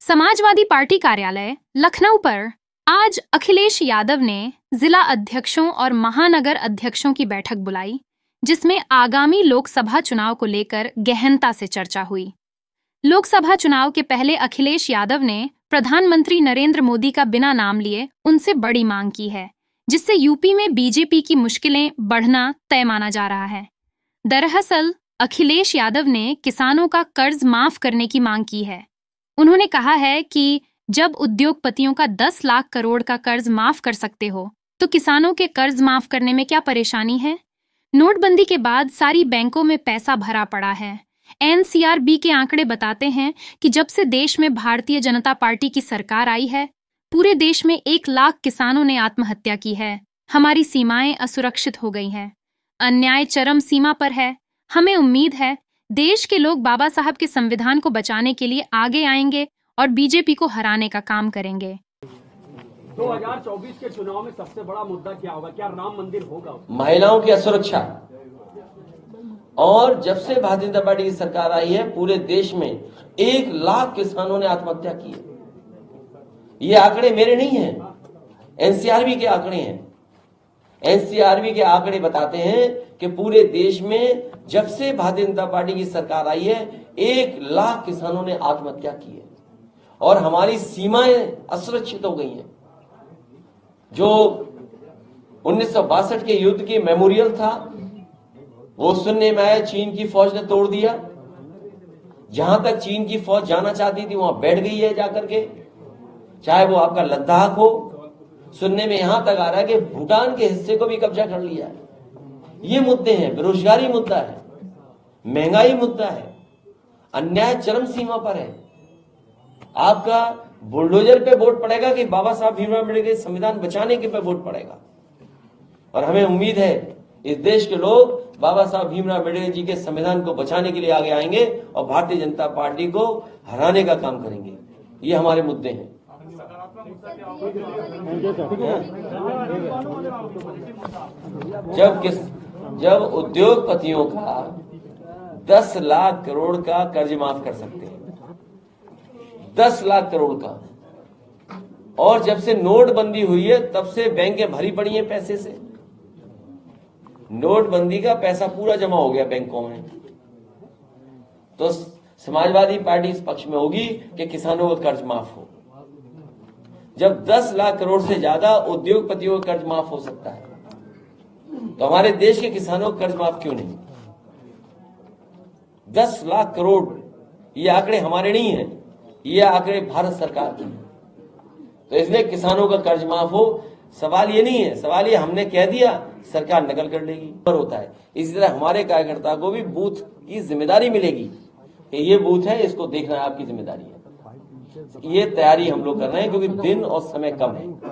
Samajwadi party कार्यालय लखनऊ पर आज अखिलेश यादव ने जिला अध्यक्षों और महानगर अध्यक्षों की बैठक बुलाई, जिसमें आगामी लोकसभा चुनाव को लेकर गहनता से चर्चा हुई। लोकसभा चुनाव के पहले अखिलेश यादव ने प्रधानमंत्री नरेंद्र मोदी का बिना नाम लिए उनसे बड़ी मांग की है, जिससे यूपी में बीजेपी की मुश्किलें बढ़ना तय माना जा रहा है। दरअसल अखिलेश यादव ने किसानों का कर्ज माफ करने की मांग की है। उन्होंने कहा है कि जब उद्योगपतियों का 10 लाख करोड़ का कर्ज माफ कर सकते हो, तो किसानों के कर्ज माफ करने में क्या परेशानी है। नोटबंदी के बाद सारी बैंकों में पैसा भरा पड़ा है। एनसीआरबी के आंकड़े बताते हैं कि जब से देश में भारतीय जनता पार्टी की सरकार आई है, पूरे देश में 1 लाख किसानों ने आत्महत्या की है। हमारी सीमाएं असुरक्षित हो गई हैं। अन्याय चरम सीमा पर है। हमें उम्मीद है देश के लोग बाबा साहब के संविधान को बचाने के लिए आगे आएंगे और बीजेपी को हराने का काम करेंगे। 2024 के चुनाव में सबसे बड़ा मुद्दा क्या होगा? क्या राम मंदिर होगा? महिलाओं की असुरक्षा। और जब से भारतीय जनता पार्टी की सरकार आई है, पूरे देश में 1 लाख किसानों ने आत्महत्या की है। ये आंकड़े मेरे नहीं हैं, एनसीआरबी के आंकड़े हैं। एनसीआरबी के आंकड़े बताते हैं कि पूरे देश में जब से भारतीय जनता पार्टी की सरकार आई है, 1 लाख किसानों ने आत्महत्या की है और हमारी सीमाएं असुरक्षित हो गई हैं। जो 1962 के युद्ध की मेमोरियल था, वो सुनने में आया चीन की फौज ने तोड़ दिया। जहां तक चीन की फौज जाना चाहती थी, वहां बैठ गई है जाकर के। चाहे वो आपका लद्दाख हो, सुनने में यहां तक आ रहा है कि भूटान के हिस्से को भी कब्जा कर लिया है। ये मुद्दे हैं। बेरोजगारी मुद्दा है, महंगाई मुद्दा है, अन्याय चरम सीमा पर है। आपका बुलडोजर पे वोट पड़ेगा कि बाबा साहब भीमराव अम्बेडकर के संविधान बचाने के पे वोट पड़ेगा। और हमें उम्मीद है इस देश के लोग बाबा साहब भीमराव अम्बेडकर जी के संविधान को बचाने के लिए आगे आएंगे और भारतीय जनता पार्टी को हराने का काम करेंगे। ये हमारे मुद्दे हैं। जब उद्योगपतियों का 10 लाख करोड़ का कर्ज माफ कर सकते हैं, 10 लाख करोड़ का, और जब से नोटबंदी हुई है तब से बैंकें भरी पड़ी हैं पैसे से। नोटबंदी का पैसा पूरा जमा हो गया बैंकों में। तो समाजवादी पार्टी इस पक्ष में होगी कि किसानों का कर्ज माफ हो। जब 10 लाख करोड़ से ज्यादा उद्योगपतियों का कर्ज माफ हो सकता है, तो हमारे देश के किसानों का कर्ज माफ क्यों नहीं? 10 लाख करोड़, ये आंकड़े हमारे नहीं हैं, ये आंकड़े भारत सरकार के हैं। तो इसलिए किसानों का कर्ज माफ हो। सवाल ये नहीं है, सवाल ये हमने कह दिया सरकार नकल कर लेगी पर होता है। इसी तरह हमारे कार्यकर्ता को भी बूथ की जिम्मेदारी मिलेगी कि ये बूथ है, इसको देखना आपकी जिम्मेदारी है। ये तैयारी हम लोग कर रहे हैं क्योंकि दिन और समय कम है।